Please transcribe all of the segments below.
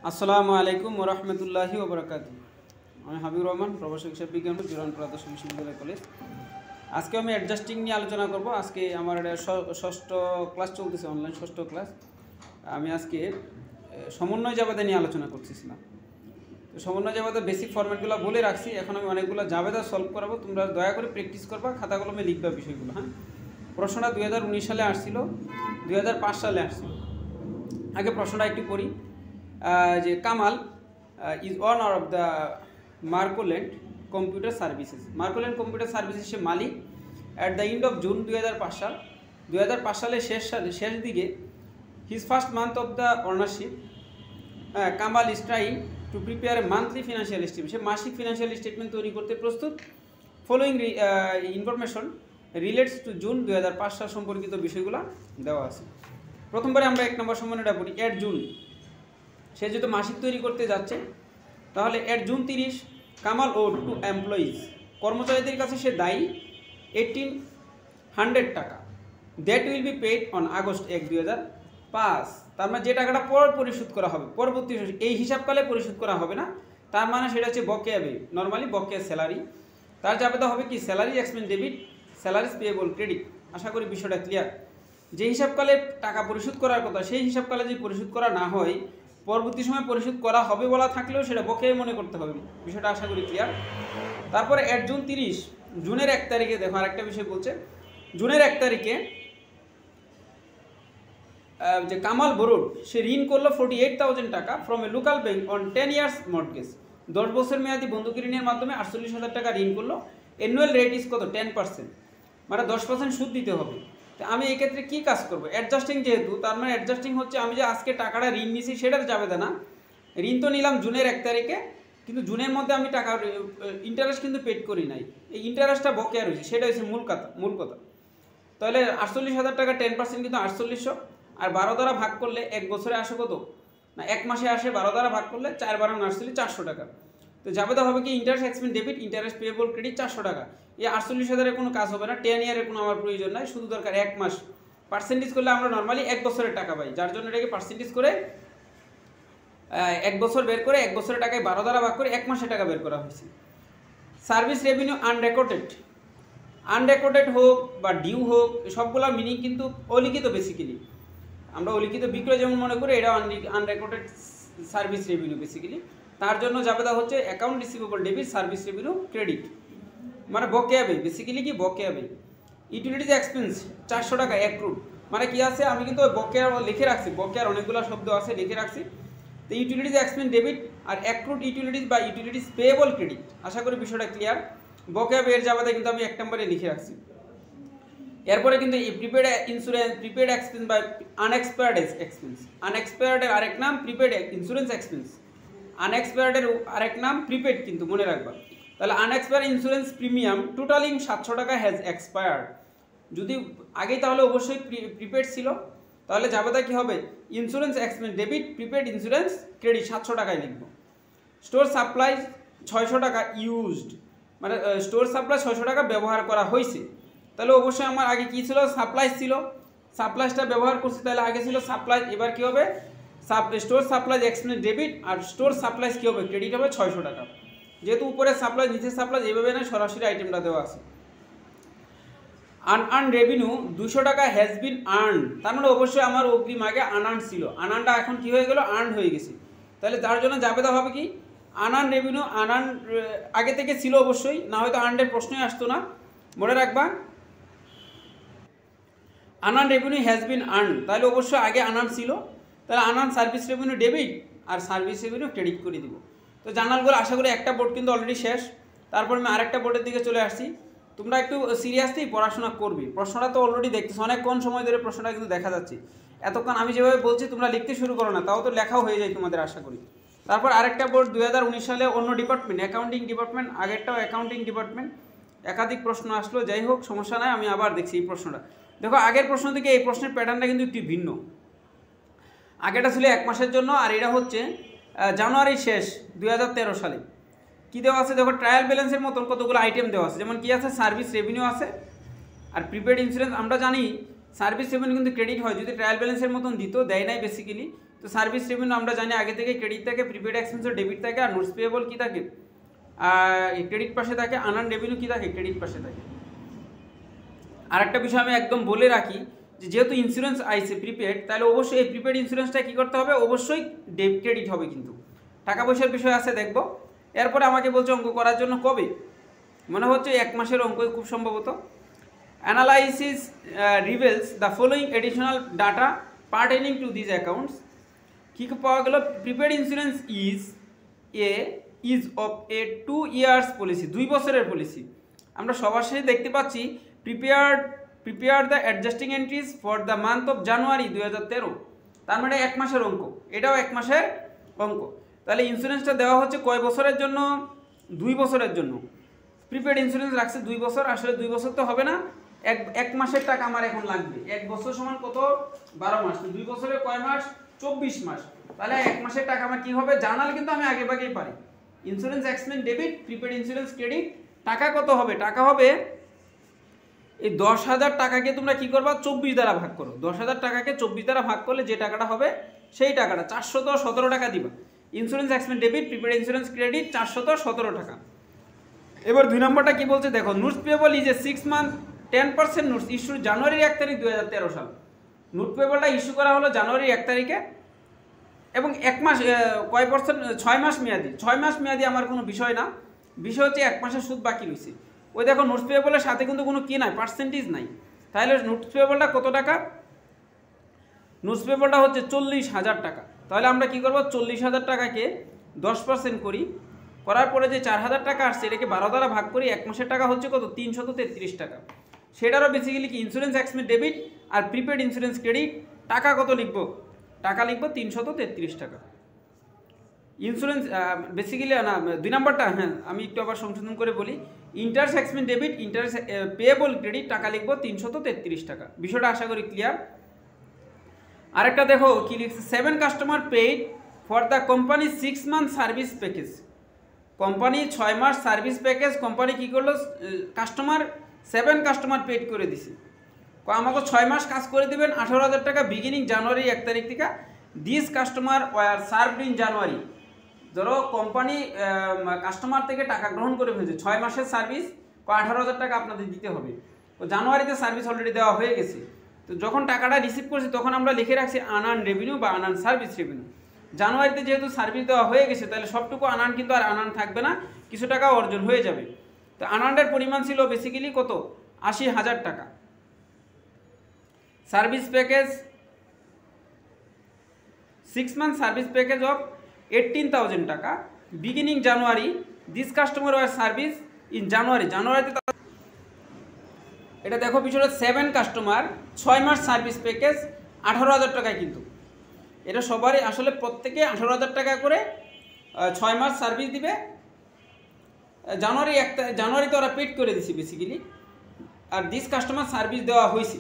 আসসালামু আলাইকুম ওয়া রাহমাতুল্লাহি ওয়া বারাকাতুহু। আমি হাবিবুর রহমান, প্রভাষক হিসেবে বিজ্ঞান জুরানপুর আদর্শ বিশ্ববিদ্যালয় কলেজ। আজকে আমি অ্যাডজাস্টিং নিয়ে আলোচনা করব। আজকে আমার ষষ্ঠ ক্লাস চলতেছে, অনলাইন ষষ্ঠ ক্লাস। আমি আজকে সমন্বয় জাবেদা নিয়ে আলোচনা করতেছিলাম। তো সমন্বয় জাবেদার বেসিক ফরম্যাটগুলো বলে রাখছি। এখন আমি অনেকগুলো জাবেদা সলভ করাবো, তোমরা দয়া করে প্র্যাকটিস করবা, খাতা কলমে লিখবা বিষয়গুলো। হ্যাঁ, প্রশ্নটা 2019 সালে আসছিল, 2005 সালে আসছিল। আগে প্রশ্নটা একটু পড়ি। যে Kamal is owner of the Marcoland computer services. Marcoland computer services সে মালিক। At the end of June 2005 সাল, 2005 সালের শেষ দিকে, his first month of the ownership, Kamal is trying to prepare a monthly financial statement. সে মাসিক ফিনান্সিয়াল স্টেটমেন্ট তৈরি করতে প্রস্তুত। Following information relates to June 2005 সাল সম্পর্কিত বিষয়গুলো দেওয়া আছে। প্রথমবারে আমরা 1 নম্বর সমন্বয়টা পড়ি। অ্যাট জুন, সে যেহেতু মাসিক তৈরি করতে যাচ্ছে, তাহলে at June 30 Kamal owe to employees, কর্মচারীদের কাছে সে দায়ী 1800 টাকা। That will be paid on August 1, 2005। তার মানে যে টাকাটা পর পরিশোধ করা হবে, পরবর্তী এই হিসাবকালে পরিশোধ করা হবে না, তার মানে সেটা হচ্ছে বকেয়া ব্যয়। নর্মালি বকেয়া স্যালারি। তার জাবেদা হবে কি? Salary expense debit, salaries payable credit. আশা করি বিষয়টা ক্লিয়ার। যে হিসাবকালে টাকা পরিশোধ করার কথা, সেই হিসাবকালে যদি পরিশোধ করা না হয়, পরবর্তী সময় পরিশোধ করা হবে বলা থাকলেও সেটা বকেয়া মনে করতে হবে। বিষয়টা আশা করি ক্লিয়ার। তারপরে অ্যাট জুন 30, জুনের 1 তারিখে দেখো আরেকটা বিষয় বলছে। জুনের 1 তারিখে যে কামাল বরুড, সে ঋণ করলো 48,000 টাকা from a local bank on 10 years mortgage. 10 বছর মেয়াদি বন্ধকি ঋণের মাধ্যমে 48,000 টাকা ঋণ করলো। অ্যানুয়াল রেট ইজ কত? 10%, মানে 10% সুদ দিতে হবে। তো আমি এই ক্ষেত্রে কী কাজ করবো? অ্যাডজাস্টিং যেহেতু, তার মানে অ্যাডজাস্টিং হচ্ছে আমি যে আজকে টাকাটা ঋণ নিছি সেটার জাবেদা না। ঋণ তো নিলাম জুনের 1 তারিখে, কিন্তু জুনের মধ্যে আমি টাকা ইন্টারেস্ট কিন্তু পেড করি নাই। এই ইন্টারেস্টটা বকেয়া রয়েছে, সেটা হচ্ছে মূল কথা। তাহলে 48,000 টাকা 10% কিন্তু 4800, আর 12 দ্বারা ভাগ করলে 1 বছরে আসে কত? না, 1 মাসে আসে 12 দ্বারা ভাগ করলে 4 12 48, 400 টাকা। তো জাবেদা হবে কি? Interest expense debit, interest payable credit 400 টাকা। এই 48,000-এর কোনো কাজ হবে না, 10 ইয়ারের কোনো আমার প্রয়োজন নাই, শুধু দরকার 1 মাস। পার্সেন্টেজ করলে আমরা নর্মালি 1 বছরের টাকা পাই, যার জন্য এটাকে পার্সেন্টেজ করে 1 বছর বের করে 1 বছরের টাকায় 12 দ্বারা ভাগ করে 1 মাসের টাকা বের করা হয়েছে। সার্ভিস রেভিনিউ আনরেকর্ডেড হোক বা ডিউ হোক, সবগুলোর মিনিং কিন্তু অলিখিত। বেসিক্যালি আমরা অলিখিত বিক্রয় যেমন মনে করি, এটা আনরেকর্ডেড সার্ভিস রেভিনিউ বেসিক্যালি। তার জন্য জাবেদা হচ্ছে account receivable debit, service revenue credit, মানে বকেয়া ব্যয়। বেসিক্যালি কি? বকেয়া ব্যয়। ইউটিলিটিজ এক্সপেন্স 400 টাকা অ্যাক্রুড, মানে কি আছে? আমি কিন্তু বকেয়া লিখে রাখছি, বকেয়ার অনেকগুলো শব্দ আছে লিখে রাখছি। তো ইউটিলিটিজ এক্সপেন্স ডেবিট আর অ্যাক্রুড ইউটিলিটিজ বা ইউটিলিটিজ পেয়েবল ক্রেডিট। আশা করি বিষয়টা ক্লিয়ার। বকেয়া ব্যয়ের জাবেদা কিন্তু আমি 1 নম্বরে লিখে রাখছি। এরপরে কিন্তু এই প্রিপেড ইন্স্যুরেন্স, প্রিপেড এক্সপেন্স বা আনএক্সপায়ার্ড এক্সপেন্স। আনএক্সপায়ার্ডের আরেক নাম প্রিপেড ইন্স্যুরেন্স এক্সপেন্স। আনএক্সপায়ার্ডের আরেক নাম প্রিপেড, কিন্তু মনে রাখবা। তাহলে আনএক্সপায়ার্ড ইন্স্যুরেন্স প্রিমিয়াম টোটালিং 700 টাকা হ্যাজ এক্সপায়ার্ড। যদি আগেই তাহলে অবশ্যই প্রিপেড ছিল, তাহলে জাবেদা কি হবে? Insurance expense debit, prepaid insurance credit 700 টাকায় লিখবো। স্টোর সাপ্লাই 600 টাকা ইউজড, মানে স্টোর সাপ্লাই 600 টাকা ব্যবহার করা হয়েছে। তাহলে অবশ্যই আমার আগে কী ছিল? সাপ্লাইজ ছিল, সাপ্লাইজটা ব্যবহার করছি, তাহলে আগে ছিল সাপ্লাইজ। এবার কী হবে? স্টোর সাপ্লাইজ এক্সপেন্স ডেবিট, আর স্টোর সাপ্লাইজ কী হবে? ক্রেডিট হবে 600 টাকা। যেহেতু উপরে সাপ্লাইজ নিচে সাপ্লাইজ এইভাবে না, সরাসরি আইটেমটা দেওয়া আছে। আনআর্ন রেভিনিউ 200 টাকা হ্যাজ বিন আর্ন, তার মানে অবশ্যই আমার অগ্রিম আগে আনআর্ন ছিল, আনআর্নটা এখন কী হয়ে গেল? আর্ন হয়ে গেছে। তাহলে তার জন্য জাবেদা হবে কি? আনআর্ন রেভিনিউ, আনআর্ন আগে থেকে ছিল অবশ্যই, না হয়তো আর্নের প্রশ্নই আসতো না, মনে রাখবা। Unearned revenue has been earn, তাহলে অবশ্যই আগে আনআর্ন ছিল, তাহলে আনআর্ন সার্ভিস রেভিনিউ ডেবিট আর সার্ভিস রেভিনিউ ক্রেডিট করে দিব। তো জার্নালগুলো আশা করি একটা বোর্ড কিন্তু অলরেডি শেষ, তারপর আমি আরেকটা বোর্ডের দিকে চলে আসছি। তোমরা একটু সিরিয়াসলি পড়াশোনা করবে। প্রশ্নটা তো অলরেডি দেখতেছো, অনেক কম সময় ধরে প্রশ্নটা কিন্তু দেখা যাচ্ছে। এতক্ষণ আমি যেভাবে বলছি তোমরা লিখতে শুরু করো না, তাও তো লেখাও হয়ে যায় তোমাদের আশা করি। তারপর আরেকটা বোর্ড 2019 সালে অন্য ডিপার্টমেন্ট, অ্যাকাউন্টিং ডিপার্টমেন্ট, আগেরটাও অ্যাকাউন্টিং ডিপার্টমেন্ট। একাধিক প্রশ্ন আসলো, যাই হোক সমস্যা নাই, আমি আবার দেখছি এই প্রশ্নটা। দেখো আগের প্রশ্ন থেকে এই প্রশ্নের প্যাটার্নটা কিন্তু একটু ভিন্ন। আগেটা ছিল 1 মাসের জন্য, আর এটা হচ্ছে জানুয়ারি শেষ 2013 সালে। কী দেওয়া আছে দেখো? ট্রায়াল ব্যালেন্সের মতন কতগুলো আইটেম দেওয়া আছে। যেমন কি আছে? সার্ভিস রেভিনিউ আছে, আর প্রিপেড ইন্স্যুরেন্স। আমরা জানি সার্ভিস রেভিনিউ কিন্তু ক্রেডিট হয়, যদি ট্রায়াল ব্যালেন্সের মতন দিত, দেয় নাই বেসিক্যালি, তো সার্ভিস রেভিনিউ আমরা জানি আগে থেকে ক্রেডিট থাকে, প্রিপেড এক্সপেন্সও ডেবিট থাকে, আর নোটস পেয়েবল কী থাকে ক্রেডিট পাশে থাকে, আনআর্ন রেভিনিউ কী থাকে ক্রেডিট পাশে থাকে। আর একটা বিষয় আমি একদম বলে রাখি যে যেহেতু ইন্স্যুরেন্স আইছে প্রিপেড, তাহলে অবশ্যই এই প্রিপেড ইন্স্যুরেন্সটা কী করতে হবে, অবশ্যই ক্রেডিট হবে, কিন্তু টাকা পয়সার বিষয় আছে দেখব। এরপরে আমাকে বলছে অঙ্ক করার জন্য কবে, মনে হচ্ছে 1 মাসের অঙ্ক খুব সম্ভবত। Analysis reveals the following additional data pertaining to this accounts. কী পাওয়া গেল, prepaid insurance is of a 2 years policy, 2 বছরের পলিসি। আমরা সবার শেষে দেখতে পাচ্ছি prepare the adjusting entries for the month of January 2013, তার মানে 1 মাসের অঙ্ক, এটাও 1 মাসের অঙ্ক। তাহলে ইন্স্যুরেন্সটা দেওয়া হচ্ছে কয় বছরের জন্য, 2 বছরের জন্য। প্রিপেড ইন্স্যুরেন্স রাখছে 2 বছর, আসলে 2 বছর তো হবে না, এক মাসের টাকা আমার এখন লাগবে। 1 বছর সমান কত, 12 মাস, 2 বছরে কয় মাস, 24 মাস। তাহলে 1 মাসের টাকা আমার কি হবে, জানাল কিন্তু আমি আগে ভাগেই পারি। Insurance expense debit, prepaid insurance credit. টাকা কত হবে, টাকা হবে এই 10,000 টাকাকে তোমরা কি করবা, 24 দ্বারা ভাগ করো। 10,000 টাকাকে 24 দ্বারা ভাগ করলে যে টাকাটা হবে সেই টাকাটা 417 টাকা দিবা। Insurance expense debit, prepaid insurance credit 417 টাকা। এবার 2 নম্বরটা কি বলছে দেখো, notes payable is a 6 month 10% notes issue জানুয়ারির 1 তারিখ 2013 সাল। নোট পেয়েবলটা ইস্যু করা হলো জানুয়ারির 1 তারিখে এবং 1 মাস কয় পার্সেন্ট, 6 মাস মেয়াদি। 6 মাস মেয়াদি আমার কোনো বিষয় না, বিষয় হচ্ছে 1 মাসের সুদ বাকি রয়েছে। ওই দেখো নোটস পেয়েবলের সাথে কিন্তু কোনো কি নাই, পার্সেন্টেজ নাই। তাহলে নোটস পেয়েবলটা কত টাকা, নোটস পেয়েবলটা হচ্ছে 40,000 টাকা। তাহলে আমরা কি করব, 40,000 টাকাকে 10% করি, করার পরে যে 4,000 টাকা আসছে এটাকে 12 দ্বারা ভাগ করি, 1 মাসের টাকা হচ্ছে কত, 333 টাকা। সেটারও বেসিক্যালি কি ইন্স্যুরেন্স এক্সপেন্স ডেবিট আর প্রিপেড ইন্স্যুরেন্স ক্রেডিট। টাকা কত লিখবো, টাকা লিখবো 333 টাকা। ইন্স্যুরেন্স বেসিক্যালি না, 2 নম্বরটা হ্যাঁ আমি একটু আবার সংশোধন করে বলি, interest expense debit, interest payable credit, টাকা লিখবো 333 টাকা। বিষয়টা আশা করি ক্লিয়ার। আরেকটা দেখো কি লিখছে, 7 customer paid for the company 6 month service package. Company 6 মাস সার্ভিস প্যাকেজ, কোম্পানি কী করলো, কাস্টমার 7 কাস্টমার পেড করে দিছে। আমাকে 6 মাস কাজ করে দেবেন, 18,000 টাকা বিগিনিং জানুয়ারি 1 তারিখ থেকে। This customer were served in January. ধরো কোম্পানি কাস্টমার থেকে টাকা গ্রহণ করে ফেলছে, 6 মাসের সার্ভিস 18,000 টাকা আপনাদের দিতে হবে। তো জানুয়ারিতে সার্ভিস অলরেডি দেওয়া হয়ে গেছে। তো যখন টাকাটা রিসিভ করছি তখন আমরা লিখে রাখছি আনআর্ন রেভিনিউ বা আনআর্ন সার্ভিস রেভিনিউ। জানুয়ারিতে যেহেতু সার্ভিস দেওয়া হয়ে গেছে তাহলে সবটুকু আনআর্ন কিন্তু আর আনআর্ন থাকবে না, কিছু টাকা অর্জন হয়ে যাবে। তো আনআর্নের পরিমাণ ছিল বেসিক্যালি কত, 80,000 টাকা। Service package 6 month service package of 18,000 টাকা beginning January. This customer were service in জানুয়ারিতে এটা দেখো বিষয়টা 7 কাস্টমার 6 মাস সার্ভিস প্যাকেজ 18,000 টাকায়, কিন্তু এটা সবারই আসলে প্রত্যেকে 18,000 টাকা করে 6 মাস সার্ভিস দিবে। জানুয়ারিতে ওরা পেড করে দিছে বেসিক্যালি, আর দিস কাস্টমার সার্ভিস দেওয়া হয়েছে।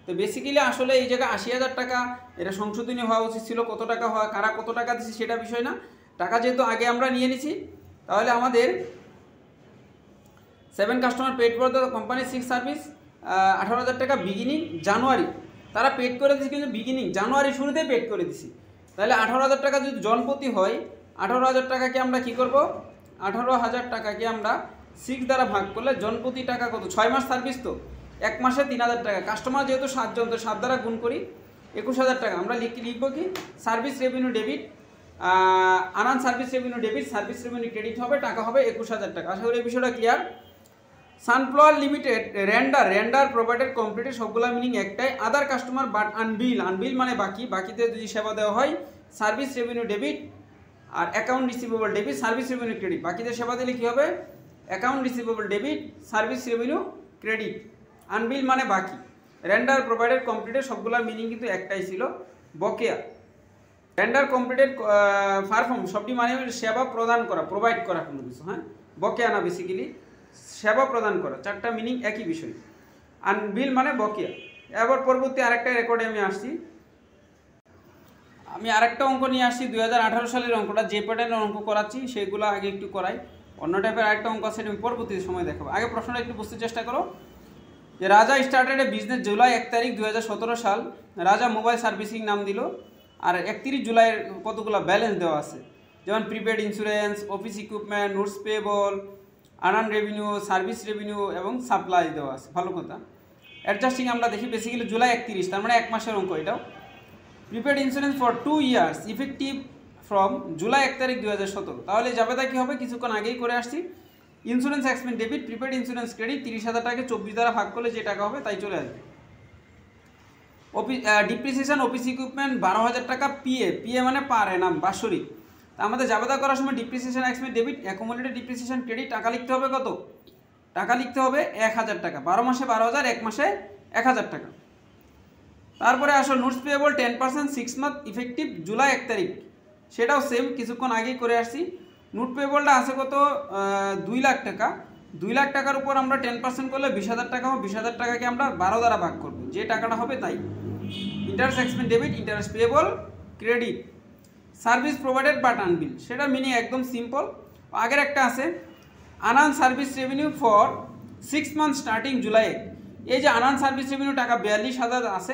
তো বেসিক্যালি আসলে এই জায়গায় 80,000 টাকা এটা সংশোধনী হওয়া উচিত ছিল। কত টাকা হয়, কারা কত টাকা দিচ্ছে সেটা বিষয় না, টাকা যেহেতু আগে আমরা নিয়ে নিছি তাহলে আমাদের 7 customer paid for the company 6 service 18,000 টাকা বিগিনিং জানুয়ারি। তারা পেড করে দিচ্ছে কিন্তু বিগিনিং জানুয়ারি শুরুতেই পেড করে দিছি। তাহলে 18,000 টাকা যদি জনপ্রতি হয়, 18,000 টাকাকে আমরা কি করব, 18,000 টাকাকে আমরা 6 দ্বারা ভাগ করলে জনপ্রতি টাকা কত, 6 মাস সার্ভিস তো 1 মাসে 3,000 টাকা। কাস্টমার যেহেতু 7 জন, তো 7 দ্বারা গুণ করি 21,000 টাকা। আমরা লিখবো কি service revenue debit, unearned service revenue debit, service revenue credit হবে, টাকা হবে 21,000 টাকা। আশা করি এই বিষয়টা clear. Sunflower limited render provided completed, সবগুলা মিনিং একটাই। আদার কাস্টমার বাট আনবিল মানে বাকিতে যদি সেবা দেওয়া হয় সার্ভিস রেভিনিউ ডেবিট, আর account receivable debit, service revenue credit. বাকিতে সেবা দিলে কী হবে, account receivable debit, service revenue credit. Unbill মানে বাকি, রেন্ডার প্রোভাইডেড কমপ্লিটেড সবগুলার মিনিং কিন্তু একটাই ছিল, বকেয়া। রেন্ডার কমপ্লিটেড পারফর্ম সবটি মানে সেবা প্রদান করা, প্রোভাইড করা কোনো কিছু, হ্যাঁ বকেয়া না, বেসিক্যালি সেবা প্রদান করা, 4টা মিনিং একই বিষয়। আনবিল মানে বকেয়া। এবার পরবর্তী আরেকটা রেকর্ডে আমি আরেকটা অঙ্ক নিয়ে আসছি 2018 সালের অঙ্কটা, যে প্যাটার্নের অঙ্ক করাচ্ছি সেগুলো আগে একটু করাই। অন্য টাইপের আরেকটা অঙ্ক আছে আমি পরবর্তী সময় দেখাবো। আগে প্রশ্নটা একটু বুঝতে চেষ্টা করো যে রাজা স্টার্টেড এ বিজনেস জুলাই 1 তারিখ 2017 সাল। রাজা মোবাইল সার্ভিসিং নাম দিল। আর 31 জুলাইয়ের কতগুলো ব্যালেন্স দেওয়া আছে, যেমন prepaid insurance, office equipment, notes payable, earn revenue, service revenue এবং সাপ্লাই দেওয়া আছে। ভালো কথা। অ্যাডজাস্টিং আমরা দেখি বেসিক্যালি জুলাই 31, তার মানে 1 মাসের অঙ্ক এটাও। Prepaid insurance for 2 years effective from July 1 তারিখ 2017। তাহলে জাবেদা কী হবে, কিছুক্ষণ আগেই করে আসছি। Insurance expense debit, prepaid insurance credit, 30,000 টাকাকে 24 দ্বারা ভাগ করলে যে টাকা হবে তাই চলে আসবে। ডিপ্রিসিয়েশন অফিস ইকুইপমেন্ট 12,000 টাকা পিএ মানে পার এনাম বাৎসরিক। তা আমাদের জাবেদা করার সময় depreciation expense debit, accumulated depreciation credit টাকা লিখতে হবে কত, টাকা লিখতে হবে 1,000 টাকা। 12 মাসে 12,000, 1 মাসে 1,000 টাকা। তারপরে আসো notes payable 10% 6 month effective July 1 তারিখ, সেটাও সেম কিছুক্ষণ আগেই করে আসছি। নোট পেয়েবলটা আছে কত, 2 লাখ টাকা। 2 লাখ টাকার উপর আমরা 10% করলে 20,000 টাকা হবে। 20,000 টাকাকে আমরা 12 দ্বারা ভাগ করবো, যে টাকাটা হবে তাই। Interest expense debit, interest payable credit. Service provided but unbill, সেটা মিনিং একদম সিম্পল। আগের একটা আছে আনআন service revenue for 6 month starting July 1। এই যে আনআন সার্ভিস রেভিনিউ টাকা 42,000 আছে,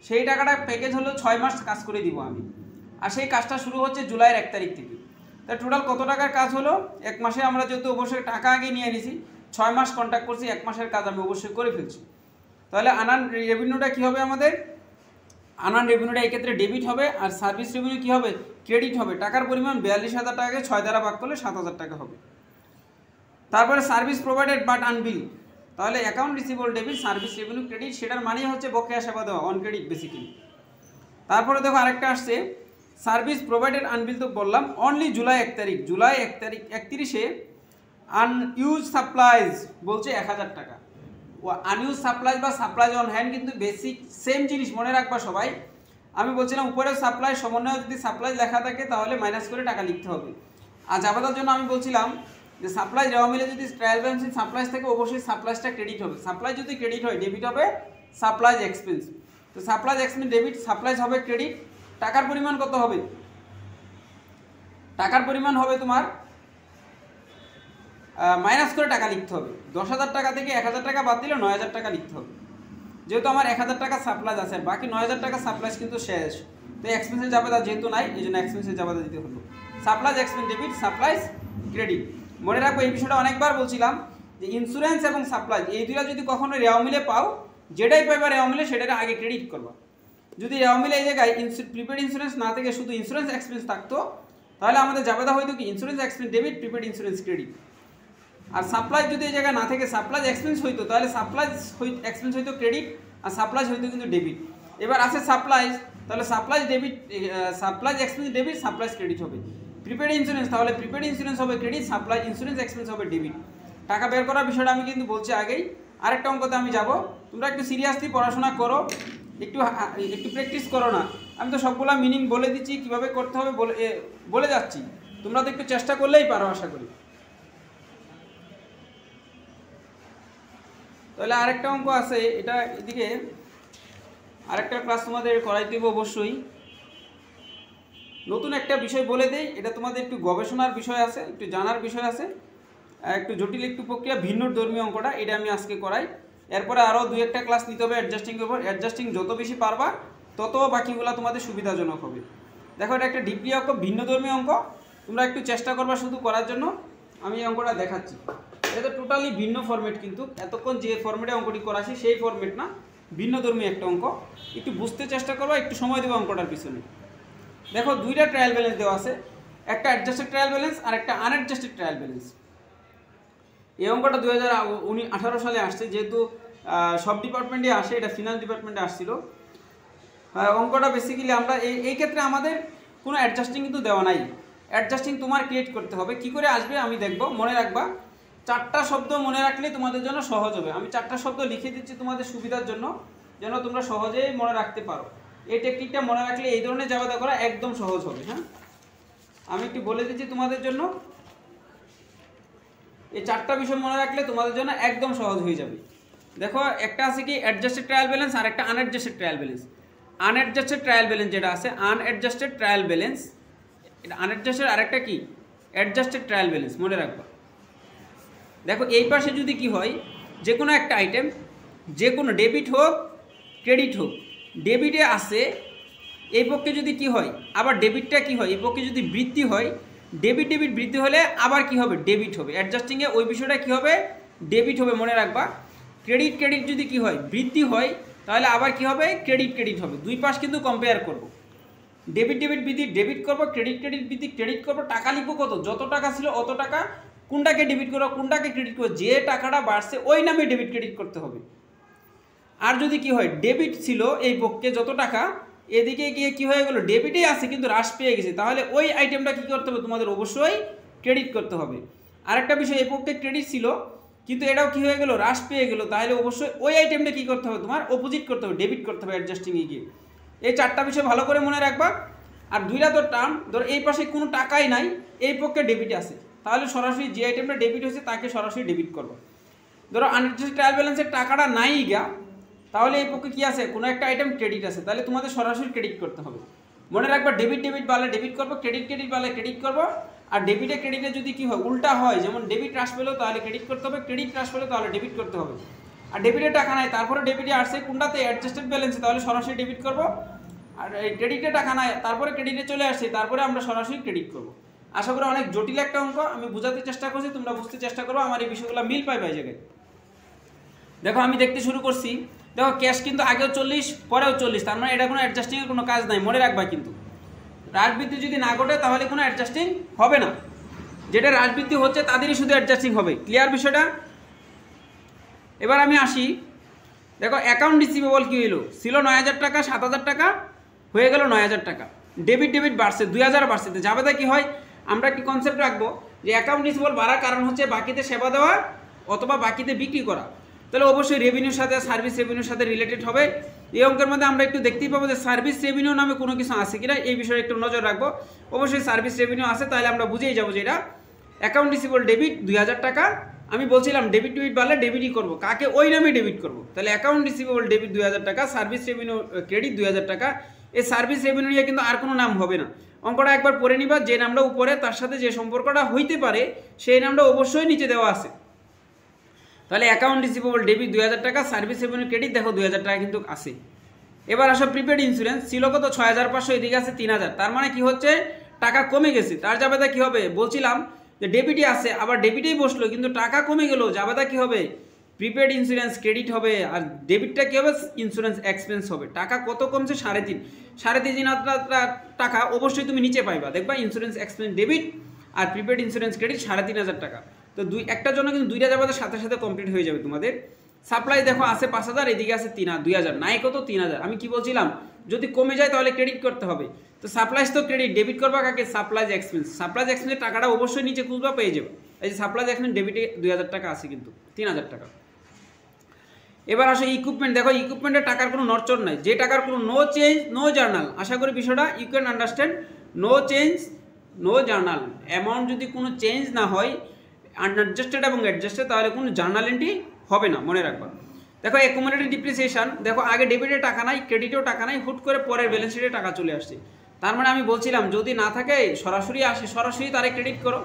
সেই টাকাটা প্যাকেজ হলো 6 মাস কাজ করে দিব আমি, আর সেই কাজটা শুরু হচ্ছে জুলাইয়ের 1 তারিখ থেকে। তা টোটাল কত টাকার কাজ হলো, 1 মাসে আমরা যেহেতু অবশ্যই টাকা আগে নিয়ে নিয়েছি, 6 মাস কন্ট্যাক্ট করছি, 1 মাসের কাজ আমি অবশ্যই করে ফেলছি। তাহলে আনআন রেভিনিউটা কী হবে আমাদের, আনআন রেভিনিউটা এই ক্ষেত্রে ডেবিট হবে, আর সার্ভিস রেভিনিউ কী হবে, ক্রেডিট হবে। টাকার পরিমাণ 42,000 টাকাকে 6 দ্বারা ভাগ করলে 7,000 টাকা হবে। তারপরে সার্ভিস প্রোভাইডেড বাট আনবিল, তাহলে account receivable debit, service revenue credit, সেটার মানেই হচ্ছে বকেয়া সেবা দেওয়া, অন ক্রেডিট বেসিক্যালি। তারপরে দেখো আরেকটা আসছে সার্ভিস প্রোভাইডেড আনবিল, তো বললাম অনলি জুলাই 1 তারিখ। জুলাই 1 তারিখ 31-এ আনইউজ সাপ্লাইজ বলছে 1,000 টাকা। ও আনইউজ সাপ্লাইজ বা সাপ্লাইজ অন হ্যান্ড কিন্তু বেসিক সেম জিনিস, মনে রাখবা সবাই। আমি বলছিলাম উপরে সাপ্লাই সমন্বয় যদি সাপ্লাইজ লেখা থাকে তাহলে মাইনাস করে টাকা লিখতে হবে। আর জাবেদার জন্য আমি বলছিলাম যে সাপ্লাই রেওয়া মিলে যদি ট্রায়াল ব্যালেন্স সাপ্লাইজ থাকে অবশ্যই সাপ্লাইজটা ক্রেডিট হবে। সাপ্লাই যদি ক্রেডিট হয় ডেবিট হবে সাপ্লাইজ এক্সপেন্স। তো সাপ্লাইজ এক্সপেন্স ডেবিট, সাপ্লাইজ হবে ক্রেডিট। টাকার পরিমাণ কত হবে, টাকার পরিমাণ হবে তোমার মাইনাস করে টাকা লিখতে হবে। 10,000 টাকা থেকে 1,000 টাকা বাদ দিলে 9,000 টাকা লিখতে হবে। যেহেতু আমার 1,000 টাকা সাপ্লাইজ আছে, বাকি 9,000 টাকা সাপ্লাইজ কিন্তু শেষ, তো এক্সপেন্সের জাবেদা যেহেতু নাই এই জন্য এক্সপেন্সের জাবেদা দিতে হলো। Supplies expense debit, supplies credit. মনে রাখবো এই বিষয়টা অনেকবার বলছিলাম যে ইন্স্যুরেন্স এবং সাপ্লাইজ এই দুইটা যদি কখনো রেওয়া মিলে পাও, যেটাই পাইবা রেওয়া মিলে সেটাকে আগে ক্রেডিট করবা। যদি রেওয়া মিলে এই জায়গায় প্রিপেড ইন্স্যুরেন্স না থেকে শুধু ইন্স্যুরেন্স এক্সপেন্স থাকতো, তাহলে আমাদের জাবেদা হয়তো কি insurance expense debit, prepaid insurance credit. আর সাপ্লাইজ যদি এই জায়গায় না থেকে সাপ্লাইজ এক্সপেন্স হইতো, তাহলে সাপ্লাইজ এক্সপেন্স হইতো ক্রেডিট, আর সাপ্লাইজ হইতো কিন্তু ডেবিট। এবার আছে সাপ্লাইজ, তাহলে supplies debit, supplies expense debit, supplies credit হবে। প্রিপেড ইন্স্যুরেন্স, তাহলে প্রিপেড ইন্স্যুরেন্স হবে ক্রেডিট, সাপ্লাইজ ইন্স্যুরেন্স এক্সপেন্স হবে ডেবিট। টাকা বের করার বিষয়টা আমি কিন্তু বলছি আগেই। আরেকটা অঙ্কতে আমি যাব, তোমরা একটু সিরিয়াসলি পড়াশোনা করো, একটু প্র্যাকটিস করো না। আমি তো সবগুলা মিনিং বলে দিচ্ছি, কীভাবে করতে হবে বলে যাচ্ছি, তোমরা তো একটু চেষ্টা করলেই পারো আশা করি। তাহলে আরেকটা অঙ্ক আছে, এটা এদিকে আরেকটা ক্লাস তোমাদের করাই দেব অবশ্যই। নতুন একটা বিষয় বলে দেই, এটা তোমাদের একটু গবেষণার বিষয় আছে, একটু জানার বিষয় আছে, একটু জটিল একটু প্রক্রিয়া, ভিন্ন ধর্মীয় অঙ্কটা এটা আমি আজকে করাই। এরপরে আরও 2-1টা ক্লাস নিতে হবে অ্যাডজাস্টিংয়ের উপর। অ্যাডজাস্টিং যত বেশি পারবা তত বাকিগুলো তোমাদের সুবিধাজনক হবে। দেখো এটা একটা ডিগ্রি অঙ্ক, ভিন্ন ধর্মীয় অঙ্ক, তোমরা একটু চেষ্টা করবা শুধু করার জন্য। আমি এই অঙ্কটা দেখাচ্ছি। এটা তো টোটালি ভিন্ন ফরম্যাট, কিন্তু এতক্ষণ যে ফরম্যাটে অঙ্কটি করাছি সেই ফরম্যাট না, ভিন্ন ধর্মী একটা অঙ্ক। একটু বুঝতে চেষ্টা করবা, একটু সময় দেবো অঙ্কটার পিছনে। দেখো 2টা ট্রায়াল ব্যালেন্স দেওয়া আছে, একটা অ্যাডজাস্টেড ট্রায়াল ব্যালেন্স আর একটা আনঅ্যাডজাস্টেড ট্রায়াল ব্যালেন্স। এই অঙ্কটা 2018 সালে আসছে, যেহেতু সব ডিপার্টমেন্টে আসে, এটা ফিনান্স ডিপার্টমেন্টে আসছিল। অঙ্কটা বেসিক্যালি আমরা এই ক্ষেত্রে আমাদের কোনো অ্যাডজাস্টিং কিন্তু দেওয়া নাই, অ্যাডজাস্টিং তোমার ক্রিয়েট করতে হবে। কি করে আসবে আমি দেখব, মনে রাখবা 4টা শব্দ মনে রাখলে তোমাদের জন্য সহজ হবে। আমি 4টা শব্দ লিখে দিচ্ছি তোমাদের সুবিধার জন্য, যেন তোমরা সহজেই মনে রাখতে পারো। এই টেকনিকটা মনে রাখলে এই ধরনের জাবেদা করা একদম সহজ হবে। হ্যাঁ, আমি একটু বলে দিচ্ছি তোমাদের জন্য, এই 4টা বিষয় মনে রাখলে তোমাদের জন্য একদম সহজ হয়ে যাবে। দেখো একটা আছে কি অ্যাডজাস্টেড ট্রায়াল ব্যালেন্স আর একটা আনঅ্যাডজাস্টেড ট্রায়াল ব্যালেন্স। আনঅ্যাডজাস্টেড ট্রায়াল ব্যালেন্স যেটা আছে, আনঅ্যাডজাস্টেড ট্রায়াল ব্যালেন্স, এটা আনঅ্যাডজাস্টেড, আরেকটা কি অ্যাডজাস্টেড ট্রায়াল ব্যালেন্স, মনে রাখবা। দেখো এই পাশে যদি কি হয়, যে কোনো একটা আইটেম, যে কোনো ডেবিট হোক ক্রেডিট হোক, ডেবিটে আছে এই পক্ষে যদি কি হয় আবার ডেবিটটা কি হয়, এই পক্ষে যদি বৃদ্ধি হয়, ডেবিট ডেবিট বৃদ্ধি হলে আবার কি হবে, ডেবিট হবে। অ্যাডজাস্টিংয়ে ওই বিষয়টা কি হবে, ডেবিট হবে, মনে রাখবা। ক্রেডিট ক্রেডিট যদি কি হয়, বৃদ্ধি হয়, তাহলে আবার কি হবে, ক্রেডিট ক্রেডিট হবে। দুই পাশ কিন্তু কম্পেয়ার করব। ডেবিট ডেবিট বৃদ্ধি ডেবিট করবো, ক্রেডিট ক্রেডিট বৃদ্ধি ক্রেডিট করবো। টাকা লিখবো কত, যত টাকা ছিল অত টাকা। কোনটাকে ডেবিট করবো কোনটাকে ক্রেডিট করবো, যে টাকাটা বাড়ছে ওই নামে ডেবিট ক্রেডিট করতে হবে। আর যদি কি হয়, ডেবিট ছিল এই পক্ষে যত টাকা, এদিকে গিয়ে কি হয়ে গেল, ডেবিটেই আছে কিন্তু হ্রাস পেয়ে গেছে, তাহলে ওই আইটেমটা কি করতে হবে, তোমাদের অবশ্যই ক্রেডিট করতে হবে। আরেকটা বিষয়, এই পক্ষে ক্রেডিট ছিল কিন্তু এটাও কি হয়ে গেল, হ্রাস পেয়ে গেল, তাহলে অবশ্যই ওই আইটেমটা কি করতে হবে, তোমার অপোজিট করতে হবে, ডেবিট করতে হবে অ্যাডজাস্টিংয়ে গিয়ে। এই চারটা বিষয় ভালো করে মনে রাখবা। আর দুইটা তো টার্ম, ধরো এই পাশে কোনো টাকাই নাই, এই পক্ষে ডেবিট আছে, তাহলে সরাসরি যে আইটেমটা ডেবিট হয়েছে তাকে সরাসরি ডেবিট করবো। ধরো আনএডজাস্টেড ট্রায়াল ব্যালেন্সের টাকাটা নাই গা, তাহলে এই পক্ষে কী আছে, কোনো একটা আইটেম ক্রেডিট আছে, তাহলে তোমাদের সরাসরি ক্রেডিট করতে হবে। মনে রাখবা, ডেবিট ডেবিট বাড়লে ডেবিট করবো, ক্রেডিট ক্রেডিট বাড়লে ক্রেডিট করবো। আর ডেবিটে ক্রেডিটে যদি কী হয়, উল্টা হয়, যেমন ডেবিট হ্রাস পেলো তাহলে ক্রেডিট করতে হবে, ক্রেডিট হ্রাস পেলো তাহলে ডেবিট করতে হবে। আর ডেবিটে টাকা নাই, তারপরে ডেবিটে আসছে কোনটাতে, অ্যাডজাস্টেড ব্যালেন্সে, তাহলে সরাসরি ডেবিট করবো। আর ক্রেডিটে টাকা নাই, তারপরে ক্রেডিটে চলে আসছে, তারপরে আমরা সরাসরি ক্রেডিট করবো। আশা করি অনেক জটিল একটা অঙ্ক, আমি বোঝাতে চেষ্টা করছি, তোমরা বুঝতে চেষ্টা করবো, আমার এই বিষয়গুলো মিল পাইবে এই জায়গায়। দেখো আমি দেখতে শুরু করছি, দেখো ক্যাশ কিন্তু আগেও 40 পরেও 40, তার মানে এটা কোনো অ্যাডজাস্টিংয়ের কোনো কাজ নাই, মনে রাখবা। কিন্তু হ্রাস বৃদ্ধি যদি না ঘটে তাহলে কোনো অ্যাডজাস্টিং হবে না, যেটা হ্রাস বৃদ্ধি হচ্ছে তাদেরই শুধু অ্যাডজাস্টিং হবে। ক্লিয়ার বিষয়টা? এবার আমি আসি, দেখো অ্যাকাউন্ট রিসিভেবল কী হইলো, ছিল 9000 টাকা, 7000 টাকা হয়ে গেল 9000 টাকা। ডেবিট ডেবিট বাড়ছে, 2000 বাড়ছে, যাবে কি হয়, আমরা একটি কনসেপ্ট রাখবো যে অ্যাকাউন্ট রিসিভেবল বাড়ার কারণ হচ্ছে বাকিতে সেবা দেওয়া অথবা বাকিতে বিক্রি করা, তাহলে অবশ্যই রেভিনিউর সাথে, সার্ভিস রেভিনিউর সাথে রিলেটেড হবে। এই অঙ্কের মধ্যে আমরা একটু দেখতেই পাবো যে সার্ভিস রেভিনিউ নামে কোনো কিছু আছে কিনা, এই বিষয়ে একটু নজর রাখবো। অবশ্যই সার্ভিস রেভিনিউ আছে, তাহলে আমরা বুঝেই যাবো যে এটা অ্যাকাউন্ট রিসিভেবল ডেবিট 2000 টাকা। আমি বলছিলাম ডেবিট ডেবিট বাড়লে ডেবিটই করবো, কাকে, ওই নামে ডেবিট করবো। তাহলে অ্যাকাউন্ট রিসিভেবল ডেবিট 2000 টাকা, সার্ভিস রেভিনিউ ক্রেডিট 2000 টাকা। এই সার্ভিস রেভিনিউ নিয়ে কিন্তু আর কোনো নাম হবে না, অঙ্কটা একবার পড়ে নিবা, যে নামটা উপরে তার সাথে যে সম্পর্কটা হইতে পারে সেই নামটা অবশ্যই নিচে দেওয়া আছে। তাহলে অ্যাকাউন্ট রিসিভেবল ডেবিট 2000 টাকা, সার্ভিস রেভিনিউ ক্রেডিট দেখো 2000 টাকা কিন্তু আছে। এবার আসো প্রিপেড ইন্স্যুরেন্স, ছিল কত 6500, এদিকে আছে 3000, তার মানে কি হচ্ছে, টাকা কমে গেছে। তার জাবেদা কি হবে, বলছিলাম যে ডেবিটই আছে, আবার ডেবিটেই বসলো কিন্তু টাকা কমে গেল, জাবেদা কি হবে, প্রিপেড ইন্স্যুরেন্স ক্রেডিট হবে। আর ডেবিটটা কী হবে, ইন্স্যুরেন্স এক্সপেন্স হবে। টাকা কত কমছে, 3.5 টাকা অবশ্যই তুমি নিচে পাইবা, দেখবা ইন্স্যুরেন্স এক্সপেন্স ডেবিট আর প্রিপেড ইন্স্যুরেন্স ক্রেডিট 3500 টাকা। তো একটার জন্য কিন্তু দুইটা যাবে সাথে সাথে কমপ্লিট হয়ে যাবে তোমাদের। সাপ্লাই দেখো আছে 5000, এদিকে আছে 2000, নাই কত 3000। আমি কি বলছিলাম, যদি কমে যায় তাহলে ক্রেডিট করতে হবে। তো সাপ্লাইজ তো ক্রেডিট, ডেবিট করবা কাকে, সাপ্লাইজ এক্সপেন্স। সাপ্লাইজ এক্সপেন্সের টাকাটা অবশ্যই নিচে খুঁজবা, পেয়ে যাবে। এই যে সাপ্লাইজ এক্সপেন্স ডেবিটে 2000 টাকা আছে, কিন্তু 3000 টাকা। এবার আসো ইকুইপমেন্ট, দেখো ইকুইপমেন্টের টাকার কোনো নড়চড় নাই, যে টাকার কোনো নো চেঞ্জ নো জার্নাল। আশা করি বিষয়টা you can understand, no change no journal. Amount যদি কোনো চেঞ্জ না হয়, আনঅ্যাডজাস্টেড এবং অ্যাডজাস্টেড, তাহলে কোনো জার্নাল এন্ট্রি হবে না, মনে রাখবা। দেখো অ্যাকুমুলেটেড ডিপ্রিসিয়েশন, দেখো আগে ডেবিটে টাকা নাই, ক্রেডিটেও টাকা নাই, হুট করে পরের ব্যালেন্স শিটে টাকা চলে আসছে। তার মানে আমি বলছিলাম যদি না থাকে সরাসরি আসে, সরাসরি তারে ক্রেডিট করো।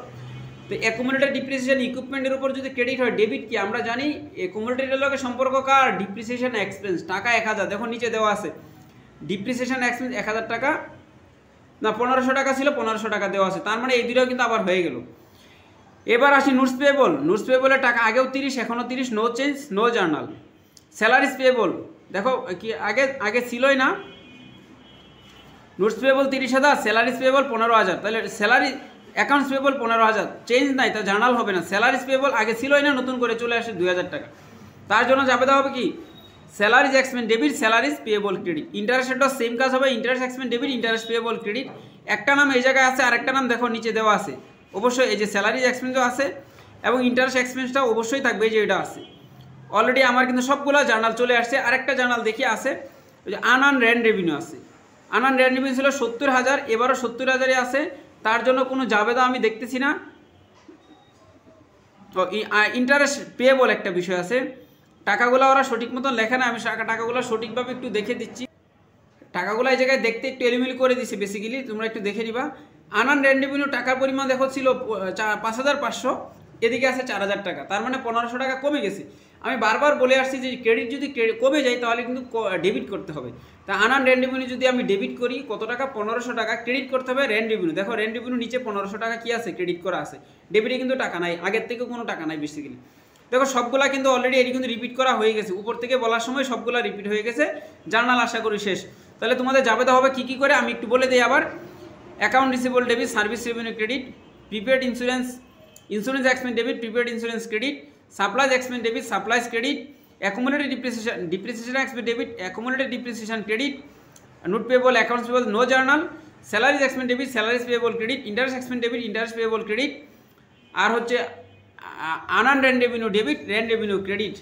তো অ্যাকুমুলেটেড ডিপ্রিসিয়েশন ইকুইপমেন্টের উপর যদি ক্রেডিট হয়, ডেবিট কি আমরা জানি, অ্যাকুমুলেটেডের লগে সম্পর্ক কার, ডিপ্রিসিয়েশন এক্সপেন্স। টাকা 1000, দেখো নিচে দেওয়া আছে ডিপ্রিসিয়েশন এক্সপেন্স 1000 টাকা, না 1500 টাকা ছিল, 1500 টাকা দেওয়া আছে, তার মানে এই দুটাও কিন্তু আবার হয়ে গেল। এবার আসি নোটস পেয়েবল, নোটস পেয়েবলের টাকা আগেও 30, এখনও 30, no change no journal. Salaries payable, দেখো কি আগে ছিলই না, নোটস পেয়েবল 30,000, স্যালারিজ পেয়েবল 15,000, তাহলে স্যালারি অ্যাকাউন্টস পেয়েবল 15,000, চেঞ্জ নাই, তা জার্নাল হবে না। স্যালারিজ পেয়েবল আগে ছিলই না, নতুন করে চলে আসে 2000 টাকা, তার জন্য জাবেদা হবে কি, salaries expense debit, salaries payable credit. Interest রেটও সেম কাজ হবে, interest expense debit, interest payable credit. একটা নাম এই জায়গায় আছে, আরেকটা নাম দেখো নিচে দেওয়া আছে। অবশ্যই এই যে স্যালারিজ এক্সপেন্সও আছে এবং ইন্টারেস্ট এক্সপেন্সটাও অবশ্যই থাকবে, এই যে এটা আছে। অলরেডি আমার কিন্তু সবগুলো জার্নাল চলে আসছে। আরেকটা জার্নাল দেখি আছে, ওই যে আনআন রেন্ট রেভিনিউ আছে। আনআন রেন্ট রেভিনিউ ছিল 70,000, এবারও 70,000-ই আছে, তার জন্য কোনো জাবেদা আমি দেখতেছি না। তো ইন্টারেস্ট পেয়েবল একটা বিষয় আছে, টাকাগুলো ওরা সঠিক মতন লেখে না, আমি টাকাগুলো সঠিকভাবে একটু দেখে দিচ্ছি। টাকাগুলো এই জায়গায় দেখতে একটু এলিমিলি করে দিচ্ছি, বেসিক্যালি তোমরা একটু দেখে নিবা। আনআন রেন্ট রেভিনিউ টাকার পরিমাণ দেখো ছিল 5500, এদিকে আছে 4000 টাকা, তার মানে 1500 টাকা কমে গেছে। আমি বারবার বলে আসছি যে ক্রেডিট যদি কমে যায় তাহলে কিন্তু ডেবিট করতে হবে। তা আনআর্ন রেন্ট রেভিনিউ যদি আমি ডেবিট করি কত টাকা, 1500 টাকা, ক্রেডিট করতে হবে রেন্ট রেভিনিউ। দেখো রেন্ট রেভিনিউ নিচে 1500 টাকা কি আছে, ক্রেডিট করা আছে, ডেবিটে কিন্তু টাকা নাই, আগের থেকে কোনো টাকা নাই বেসিক্যালি। দেখো সবগুলা কিন্তু অলরেডি এটি কিন্তু রিপিট করা হয়ে গেছে, উপর থেকে বলার সময় সবগুলা রিপিট হয়ে গেছে। জার্নাল আশা করি শেষ। তাহলে তোমাদের জাবেদা হবে কী কী করে আমি একটু বলে দিই আবার। Account receivable debit, service revenue credit, prepaid insurance expense debit, prepaid insurance credit, supplies expense debit, supplies credit, accumulated depreciation expense debit, accumulated depreciation credit, note payable, accounts payable, no journal, salaries expense debit, salaries payable credit, interest expense debit, interest payable credit, আর হচ্ছে unearned rent revenue debit, rent revenue credit.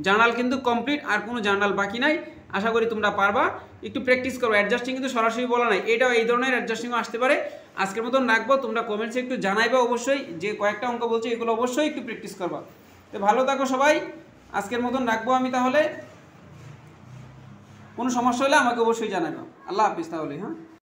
Journal কিন্তু complete, আর কোনো journal বাকি নাই। আশা করি তোমরা পারবা, একটু প্র্যাকটিস করো। অ্যাডজাস্টিং কিন্তু সরাসরি বলা নাই, এটাও এই ধরনের অ্যাডজাস্টিংও আসতে পারে। আজকের মতন রাখবো, তোমরা কমেন্টসে একটু জানাইবা অবশ্যই, যে কয়েকটা অঙ্ক বলছি এগুলো অবশ্যই একটু প্র্যাকটিস করবা। তো ভালো থাকো সবাই, আজকের মতন রাখবো আমি তাহলে। কোনো সমস্যা হলে আমাকে অবশ্যই জানাবে। আল্লাহ হাফিজ তাহলে। হ্যাঁ।